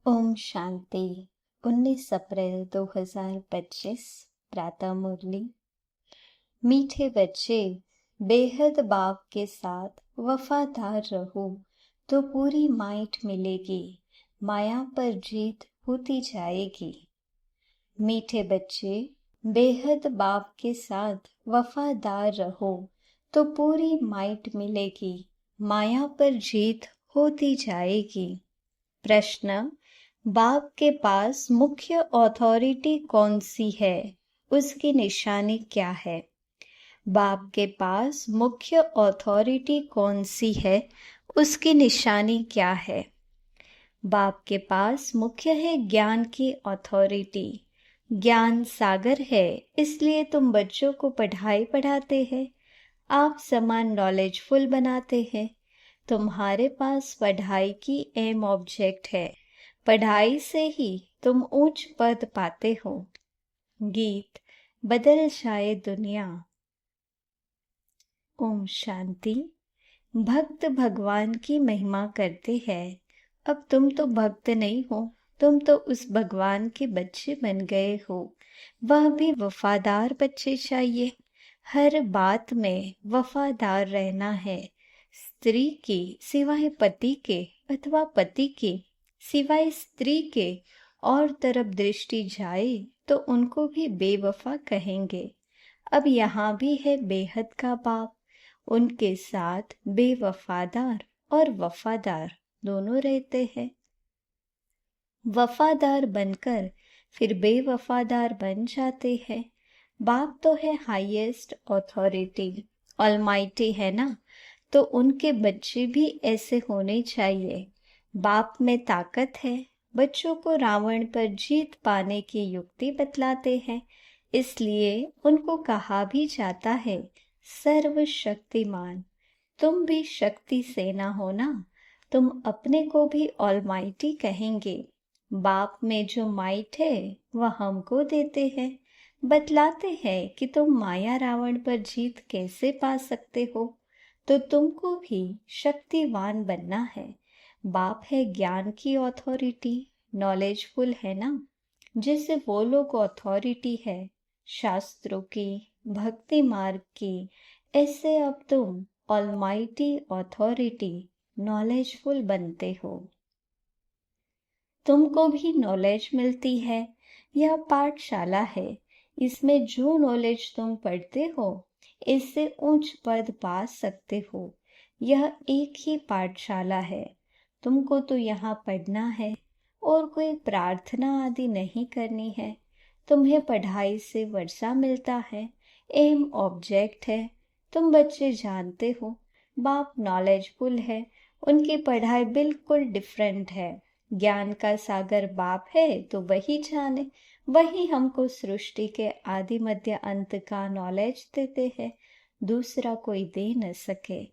ओम शांति। 19 अप्रैल 2025 प्रातः मुरली। मीठे बच्चे, बेहद बाप के साथ वफादार रहो तो पूरी माइट मिलेगी, माया पर जीत होती जाएगी। मीठे बच्चे, बेहद बाप के साथ वफादार रहो तो पूरी माइट मिलेगी, माया पर जीत होती जाएगी। प्रश्न: बाप के पास मुख्य अथॉरिटी कौन सी है, उसकी निशानी क्या है? बाप के पास मुख्य अथॉरिटी कौन सी है, उसकी निशानी क्या है? बाप के पास मुख्य है ज्ञान की अथॉरिटी। ज्ञान सागर है, इसलिए तुम बच्चों को पढ़ाई पढ़ाते हैं। आप समान नॉलेजफुल बनाते हैं। तुम्हारे पास पढ़ाई की एम ऑब्जेक्ट है। पढ़ाई से ही तुम ऊंच पद पाते हो। गीत: बदल जाए दुनिया। ओम शांति। भक्त भगवान की महिमा करते हैं। अब तुम तो भक्त नहीं हो, तुम तो उस भगवान के बच्चे बन गए हो। वह भी वफादार बच्चे चाहिए। हर बात में वफादार रहना है। स्त्री की सिवाय पति के अथवा पति की सिवाय स्त्री के और तरफ दृष्टि जाए तो उनको भी बेवफा कहेंगे। अब यहाँ भी है बेहद का बाप, उनके साथ बेवफादार और वफादार दोनों रहते हैं। वफादार बनकर फिर बेवफादार बन जाते हैं। बाप तो है हाईएस्ट अथॉरिटी, ऑलमाइटी है ना, तो उनके बच्चे भी ऐसे होने चाहिए। बाप में ताकत है। बच्चों को रावण पर जीत पाने की युक्ति बतलाते हैं, इसलिए उनको कहा भी जाता है सर्वशक्तिमान। तुम भी शक्ति सेना हो ना, तुम अपने को भी ऑलमाइटी कहेंगे। बाप में जो माइट है वह हमको देते हैं, बतलाते हैं कि तुम माया रावण पर जीत कैसे पा सकते हो, तो तुमको भी शक्तिवान बनना है। बाप है ज्ञान की अथॉरिटी, नॉलेजफुल है ना, जैसे वो लोग अथॉरिटी है शास्त्रों की, भक्ति मार्ग की, ऐसे अब तुम ऑलमाइटी अथॉरिटी नॉलेजफुल बनते हो। तुमको भी नॉलेज मिलती है। यह पाठशाला है, इसमें जो नॉलेज तुम पढ़ते हो इससे उच्च पद पा सकते हो। यह एक ही पाठशाला है। तुमको तो यहाँ पढ़ना है और कोई प्रार्थना आदि नहीं करनी है। तुम्हें पढ़ाई से वर्षा मिलता है, एम ऑब्जेक्ट है। तुम बच्चे जानते हो बाप नॉलेजफुल है, उनकी पढ़ाई बिल्कुल डिफरेंट है। ज्ञान का सागर बाप है तो वही जाने, वही हमको सृष्टि के आदि मध्य अंत का नॉलेज देते हैं, दूसरा कोई दे न सके।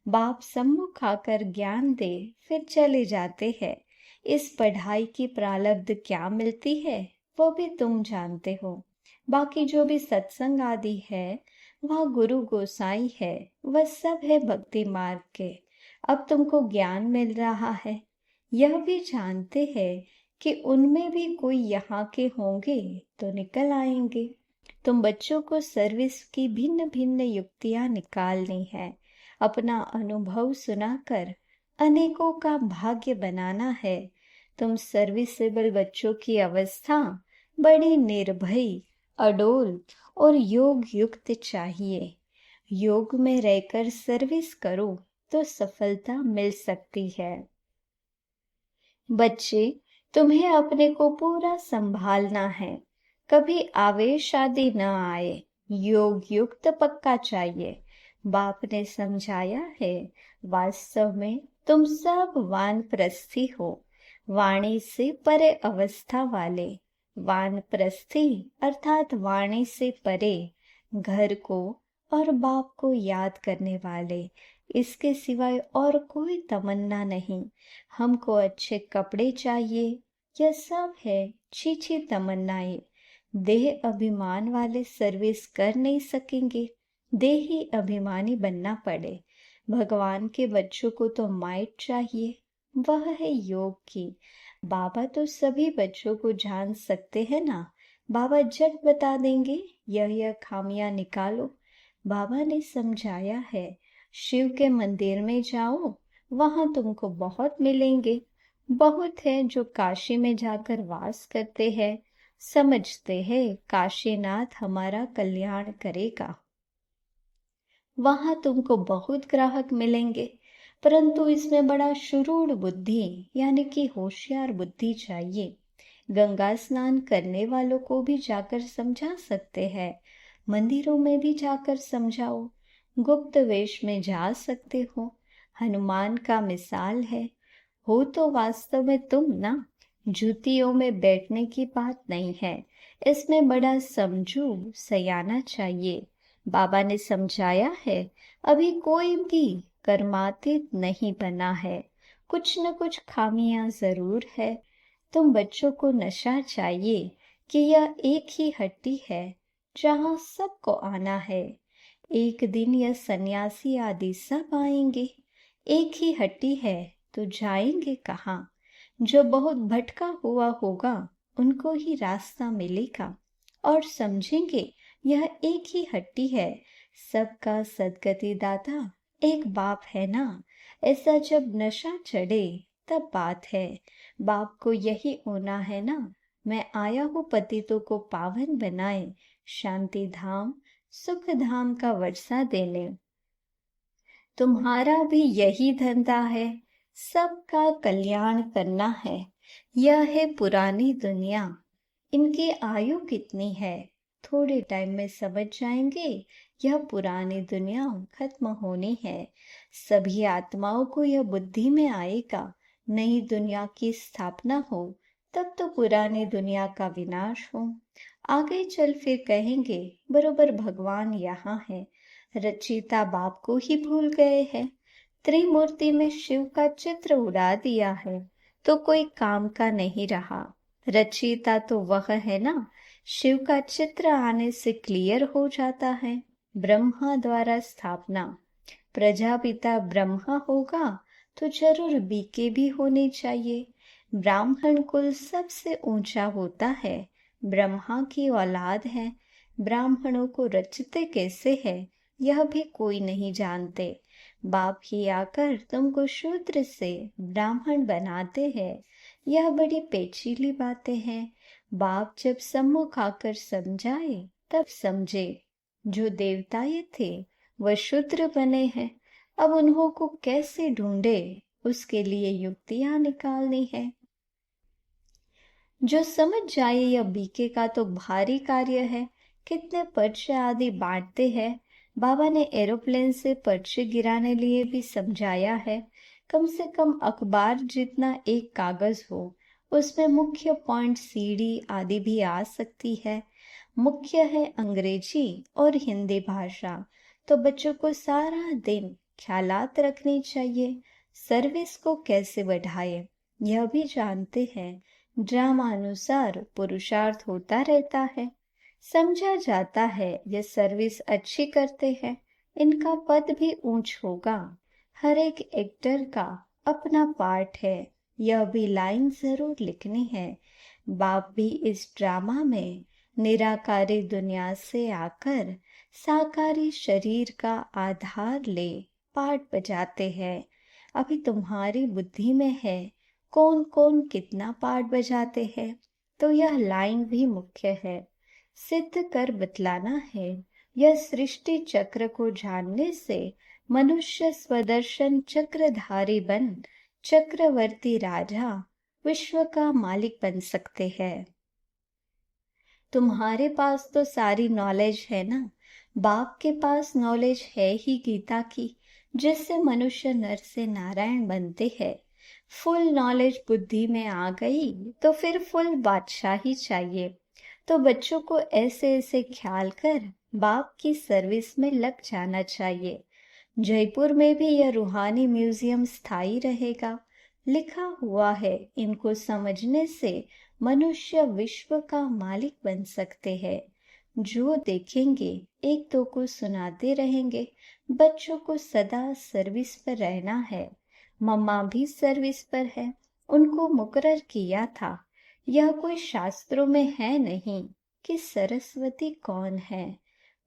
बाप सम्मुख आकर ज्ञान दे फिर चले जाते हैं। इस पढ़ाई की प्रारब्ध क्या मिलती है वो भी तुम जानते हो। बाकी जो भी सत्संग आदि है वह गुरु गोसाई है, वह सब है भक्ति मार्ग के। अब तुमको ज्ञान मिल रहा है, यह भी जानते हैं कि उनमें भी कोई यहाँ के होंगे तो निकल आएंगे। तुम बच्चों को सर्विस की भिन्न भिन्न युक्तियां निकालनी है। अपना अनुभव सुनाकर अनेकों का भाग्य बनाना है। तुम सर्विसेबल बच्चों की अवस्था बड़ी निर्भय, अडोल और योग युक्त चाहिए। योग में रहकर सर्विस करो तो सफलता मिल सकती है। बच्चे, तुम्हें अपने को पूरा संभालना है, कभी आवेश आदि न आए। योग युक्त पक्का चाहिए। बाप ने समझाया है, वास्तव में तुम सब वानप्रस्थी हो, वाणी से परे अवस्था वाले। वानप्रस्थी अर्थात वाणी से परे, घर को और बाप को याद करने वाले। इसके सिवाय और कोई तमन्ना नहीं। हमको अच्छे कपड़े चाहिए, यह सब है छी तमन्नाएं। देह अभिमान वाले सर्विस कर नहीं सकेंगे, देही अभिमानी बनना पड़े। भगवान के बच्चों को तो माइट चाहिए, वह है योग की। बाबा तो सभी बच्चों को जान सकते हैं ना। बाबा झट बता देंगे, यह खामियां निकालो। बाबा ने समझाया है, शिव के मंदिर में जाओ, वहां तुमको बहुत मिलेंगे। बहुत है जो काशी में जाकर वास करते हैं, समझते हैं काशीनाथ हमारा कल्याण करेगा। वहां तुमको बहुत ग्राहक मिलेंगे, परंतु इसमें बड़ा शुरूढ़ बुद्धि यानी कि होशियार बुद्धि चाहिए। गंगा स्नान करने वालों को भी जाकर समझा सकते हैं, मंदिरों में भी जाकर समझाओ। गुप्त वेश में जा सकते हो, हनुमान का मिसाल है। हो तो वास्तव में तुम ना, जूतियों में बैठने की बात नहीं है, इसमें बड़ा समझू सयाना चाहिए। बाबा ने समझाया है, अभी कोई भी कर्मातीत नहीं बना है, कुछ न कुछ खामियां जरूर है। तुम बच्चों को नशा चाहिए कि यह एक ही हट्टी है जहां सबको आना है। एक दिन यह सन्यासी आदि सब आएंगे। एक ही हट्टी है तो जाएंगे कहाँ? जो बहुत भटका हुआ होगा उनको ही रास्ता मिलेगा और समझेंगे यह एक ही हट्टी है। सबका सदगति दाता एक बाप है ना। ऐसा जब नशा चढ़े तब बात है। बाप को यही होना है ना, मैं आया हूँ पतितों को पावन बनाए, शांति धाम सुख धाम का वर्षा देने। तुम्हारा भी यही धंधा है, सबका कल्याण करना है। यह है पुरानी दुनिया। इनकी आयु कितनी है, थोड़े टाइम में समझ जाएंगे। यह पुरानी दुनिया खत्म होनी है। सभी आत्माओं को यह बुद्धि में आएगा, नई दुनिया की स्थापना हो, तब तो पुरानी दुनिया का विनाश हो। आगे चल फिर कहेंगे बरोबर भगवान यहाँ है, रचिता बाप को ही भूल गए हैं। त्रिमूर्ति में शिव का चित्र उड़ा दिया है तो कोई काम का नहीं रहा। रचिता तो वह है ना, शिव का चित्र आने से क्लियर हो जाता है। ब्रह्मा द्वारा स्थापना, प्रजापिता ब्रह्मा होगा तो जरूर बीके भी होने चाहिए। ब्राह्मण कुल सबसे ऊंचा होता है, ब्रह्मा की औलाद है। ब्राह्मणों को रचते कैसे है यह भी कोई नहीं जानते। बाप ही आकर तुमको शूद्र से ब्राह्मण बनाते हैं। यह बड़ी पेचीली बातें हैं। बाप जब सम्मुख आकर समझाए तब समझे। जो देवताएं थे वह शूद्र बने हैं, अब उन्हों को कैसे ढूंढे, उसके लिए युक्तियां निकालनी है। जो समझ जाए यह बीके का तो भारी कार्य है। कितने पर्चे आदि बांटते हैं। बाबा ने एरोप्लेन से पर्चे गिराने लिए भी समझाया है। कम से कम अखबार जितना एक कागज हो, उसमें मुख्य पॉइंट सीडी आदि भी आ सकती है। मुख्य है अंग्रेजी और हिंदी भाषा, तो बच्चों को सारा दिन ख्यालात रखनी चाहिए। सर्विस को कैसे बढ़ाए यह भी जानते हैं। ड्रामानुसार पुरुषार्थ होता रहता है। समझा जाता है यह सर्विस अच्छी करते हैं, इनका पद भी ऊंच होगा। हर एक एक्टर का अपना पार्ट है, यह भी लाइन जरूर लिखनी है। बाप भी इस ड्रामा में निराकारी दुनिया से आकर साकारी शरीर का आधार ले पार्ट बजाते हैं। अभी तुम्हारी बुद्धि में है कौन कौन कितना पार्ट बजाते हैं, तो यह लाइन भी मुख्य है। सिद्ध कर बतलाना है। यह सृष्टि चक्र को जानने से मनुष्य स्वदर्शन चक्रधारी बन चक्रवर्ती राजा विश्व का मालिक बन सकते हैं। तुम्हारे पास तो सारी नॉलेज है ना। बाप के पास नॉलेज है ही गीता की, जिससे मनुष्य नर से नारायण बनते हैं। फुल नॉलेज बुद्धि में आ गई तो फिर फुल बादशाही चाहिए। तो बच्चों को ऐसे ऐसे ख्याल कर बाप की सर्विस में लग जाना चाहिए। जयपुर में भी यह रूहानी म्यूजियम स्थायी रहेगा। लिखा हुआ है, इनको समझने से मनुष्य विश्व का मालिक बन सकते हैं। जो देखेंगे एक दो को सुनाते रहेंगे। बच्चों को सदा सर्विस पर रहना है। मम्मा भी सर्विस पर है उनको मुकर्रर किया था। यह कोई शास्त्रों में है नहीं कि सरस्वती कौन है।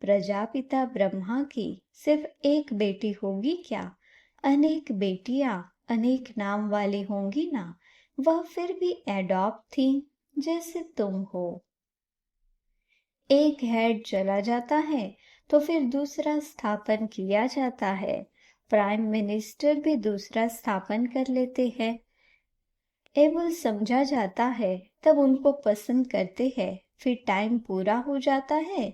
प्रजापिता ब्रह्मा की सिर्फ एक बेटी होगी क्या? अनेक बेटियां अनेक नाम वाली होंगी ना। वह फिर भी एडॉप्ट थी, जैसे तुम हो। एक हेड चला जाता है तो फिर दूसरा स्थापन किया जाता है। प्राइम मिनिस्टर भी दूसरा स्थापन कर लेते हैं। एबल समझा जाता है तब उनको पसंद करते हैं। फिर टाइम पूरा हो जाता है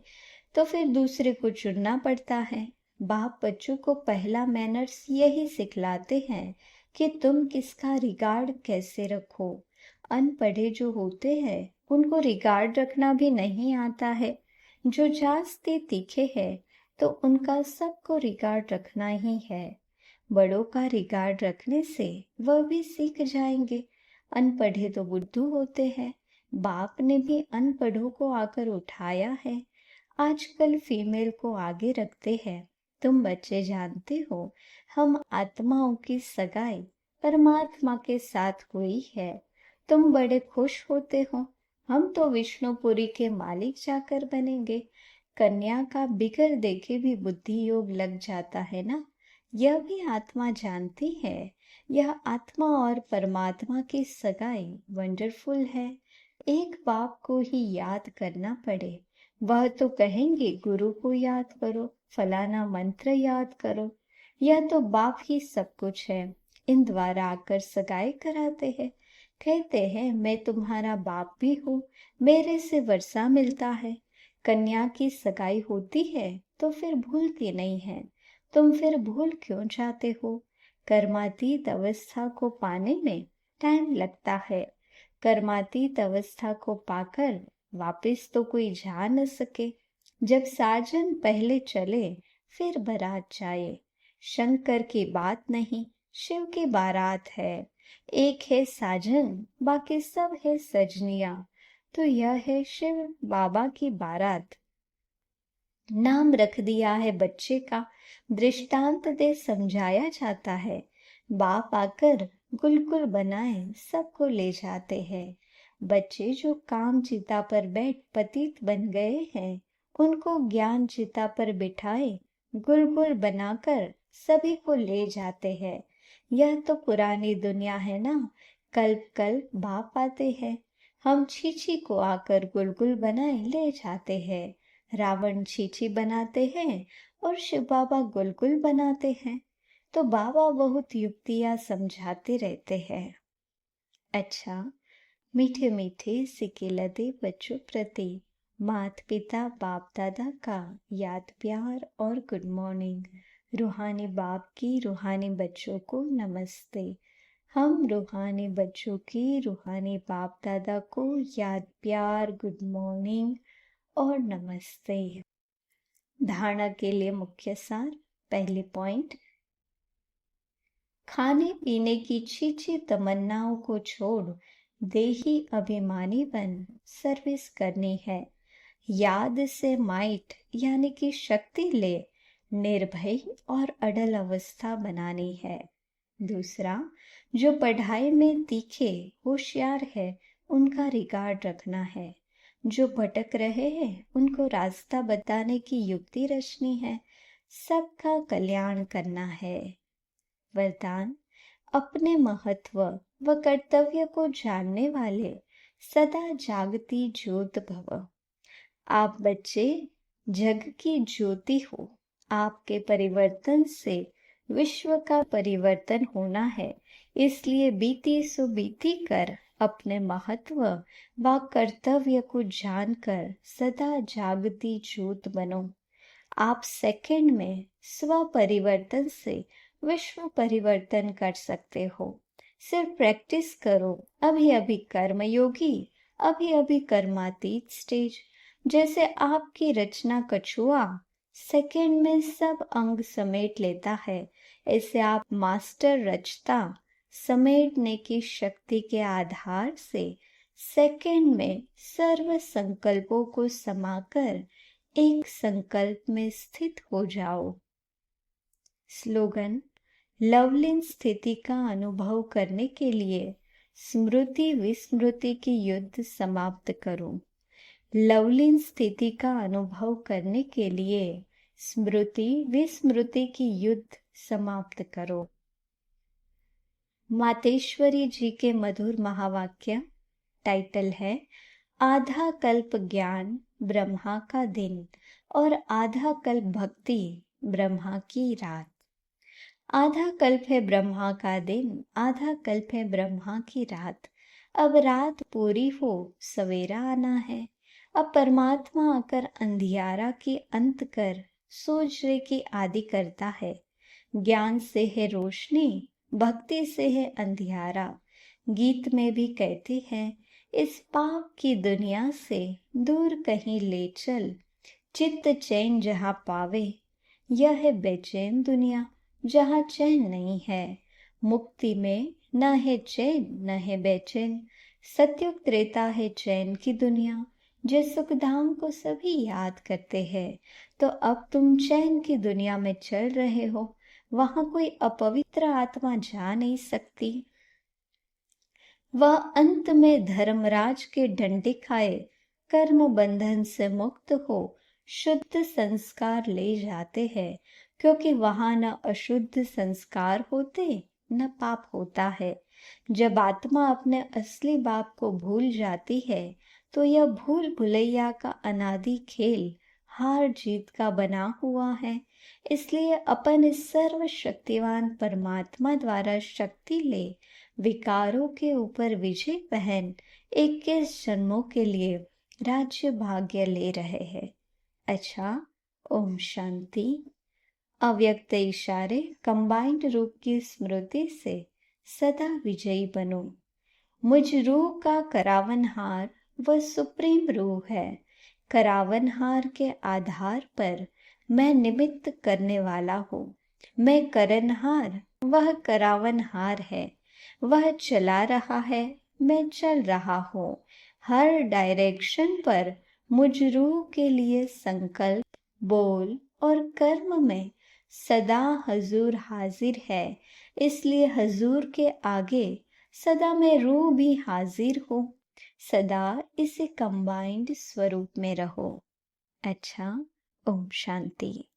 तो फिर दूसरे को चुनना पड़ता है। बाप बच्चों को पहला मैनर्स यही सिखलाते हैं कि तुम किसका रिगार्ड कैसे रखो। अनपढ़े जो होते हैं उनको रिगार्ड रखना भी नहीं आता है। जो जास्ती तीखे हैं तो उनका सबको रिगार्ड रखना ही है। बड़ों का रिगार्ड रखने से वह भी सीख जाएंगे। अनपढ़े तो बुद्धू होते हैं। बाप ने भी अनपढ़ों को आकर उठाया है। आजकल फीमेल को आगे रखते हैं। तुम बच्चे जानते हो, हम आत्माओं की सगाई परमात्मा के साथ हुई है। तुम बड़े खुश होते हो। हम तो विष्णुपुरी के मालिक जाकर बनेंगे। कन्या का बिगर देखे भी बुद्धि योग लग जाता है ना। यह भी आत्मा जानती है। यह आत्मा और परमात्मा की सगाई वंडरफुल है। एक बाप को ही याद करना पड़े, वह तो कहेंगे गुरु को याद करो, फलाना मंत्र याद करो। यह तो बाप ही सब कुछ है। इन द्वारा आकर सगाई कराते हैं। कहते हैं मैं तुम्हारा बाप भी हूँ, मेरे से वर्षा मिलता है। कन्या की सगाई होती है तो फिर भूलती नहीं है। तुम फिर भूल क्यों जाते हो? कर्मातीत अवस्था को पाने में टाइम लगता है। कर्मातीत अवस्था को पाकर वापस तो कोई जा न सके। जब साजन पहले चले फिर बारात जाए। शंकर की बात नहीं, शिव की बारात है। एक है साजन, बाकी सब है सजनिया। तो यह है शिव बाबा की बारात। नाम रख दिया है बच्चे का, दृष्टांत दे समझाया जाता है। बाप आकर गुलगुल बनाए सबको ले जाते हैं। बच्चे जो काम चिता पर बैठ पतित बन गए हैं, उनको ज्ञान चिता पर बिठाए गुलगुल बनाकर सभी को ले जाते हैं। यह तो पुरानी दुनिया है ना। कल्प कल्प बाप आते हैं। हम छीछी को आकर गुलगुल बनाए ले जाते हैं। रावण छीछी बनाते हैं और शिव बाबा गुलगुल बनाते हैं। तो बाबा बहुत युक्तियां समझाते रहते हैं। अच्छा, मीठे मीठे सिके लदे बच्चों प्रति माता पिता बाप दादा का याद प्यार और गुड मॉर्निंग। रूहानी बाप की रूहानी बच्चों को नमस्ते। हम रूहानी बच्चों की रूहानी बाप दादा को याद प्यार गुड मॉर्निंग और नमस्ते। धारणा के लिए मुख्य सार। पहली पॉइंट, खाने पीने की छीछी तमन्नाओं को छोड़ देही अभिमानी बन सर्विस करनी है। याद से माइट यानी कि शक्ति ले निर्भय और अडल अवस्था बनानी है। दूसरा, जो पढ़ाई में तीखे होशियार है उनका रिगार्ड रखना है। जो भटक रहे हैं उनको रास्ता बताने की युक्ति रचनी है। सबका कल्याण करना है। वरदान, अपने महत्व व कर्तव्य को जानने वाले सदा जागती ज्योत भव। आप बच्चे जग की ज्योति हो। आपके परिवर्तन से विश्व का परिवर्तन होना है। इसलिए बीती सो बीती कर अपने महत्व व कर्तव्य को जानकर सदा जागती ज्योत बनो। आप सेकंड में स्व परिवर्तन से विश्व परिवर्तन कर सकते हो। सिर्फ प्रैक्टिस करो। अभी अभी कर्मयोगी, अभी अभी कर्मातीत स्टेज। जैसे आपकी रचना कछुआ सेकंड में सब अंग समेट लेता है, ऐसे आप मास्टर रचता समेटने की शक्ति के आधार से सेकंड में सर्व संकल्पों को समाकर एक संकल्प में स्थित हो जाओ। स्लोगन, लवलीन स्थिति का अनुभव करने के लिए स्मृति विस्मृति की युद्ध समाप्त करो। लवलीन स्थिति का अनुभव करने के लिए स्मृति विस्मृति की युद्ध समाप्त करो। मातेश्वरी जी के मधुर महावाक्य। टाइटल है आधा कल्प ज्ञान ब्रह्मा का दिन और आधा कल्प भक्ति ब्रह्मा की रात। आधा कल्प है ब्रह्मा का दिन, आधा कल्प है ब्रह्मा की रात। अब रात पूरी हो सवेरा आना है। अब परमात्मा आकर अंधियारा की अंत कर सूर्य की आदि करता है। ज्ञान से है रोशनी, भक्ति से है अंधियारा। गीत में भी कहते हैं इस पाप की दुनिया से दूर कहीं ले चल, चित्त चैन जहाँ पावे। यह है बेचैन दुनिया जहाँ चैन नहीं है। मुक्ति में न है चैन न है बेचैन। सत्युग त्रेता है चैन की दुनिया। जिस सुखधाम को सभी याद करते हैं, तो अब तुम चैन की दुनिया में चल रहे हो। वहां कोई अपवित्र आत्मा जा नहीं सकती। वह अंत में धर्मराज के डंडे खाए कर्म बंधन से मुक्त हो शुद्ध संस्कार ले जाते हैं, क्योंकि वहां न अशुद्ध संस्कार होते न पाप होता है। जब आत्मा अपने असली बाप को भूल जाती है, तो यह भूल भुलैया का अनादि खेल हार जीत का बना हुआ है। इसलिए अपन इस सर्वशक्तिवान परमात्मा द्वारा शक्ति ले विकारों के ऊपर विजय पहन 21 जन्मों के लिए राज्य भाग्य ले रहे हैं। अच्छा, ओम शांति। अव्यक्त इशारे कंबाइंड रूप की स्मृति से सदा विजयी बनो। मुझ रूह का करावनहार वह सुप्रीम रूह है। करावनहार के आधार पर मैं निमित्त करने वाला हूँ। मैं करनहार, वह करावनहार है। वह चला रहा है, मैं चल रहा हूँ। हर डायरेक्शन पर मुझ रूह के लिए संकल्प, बोल और कर्म में सदा हजूर हाजिर है। इसलिए हजूर के आगे सदा मैं रूह भी हाजिर हूँ। सदा इसी कंबाइंड स्वरूप में रहो। अच्छा, ओम शांति।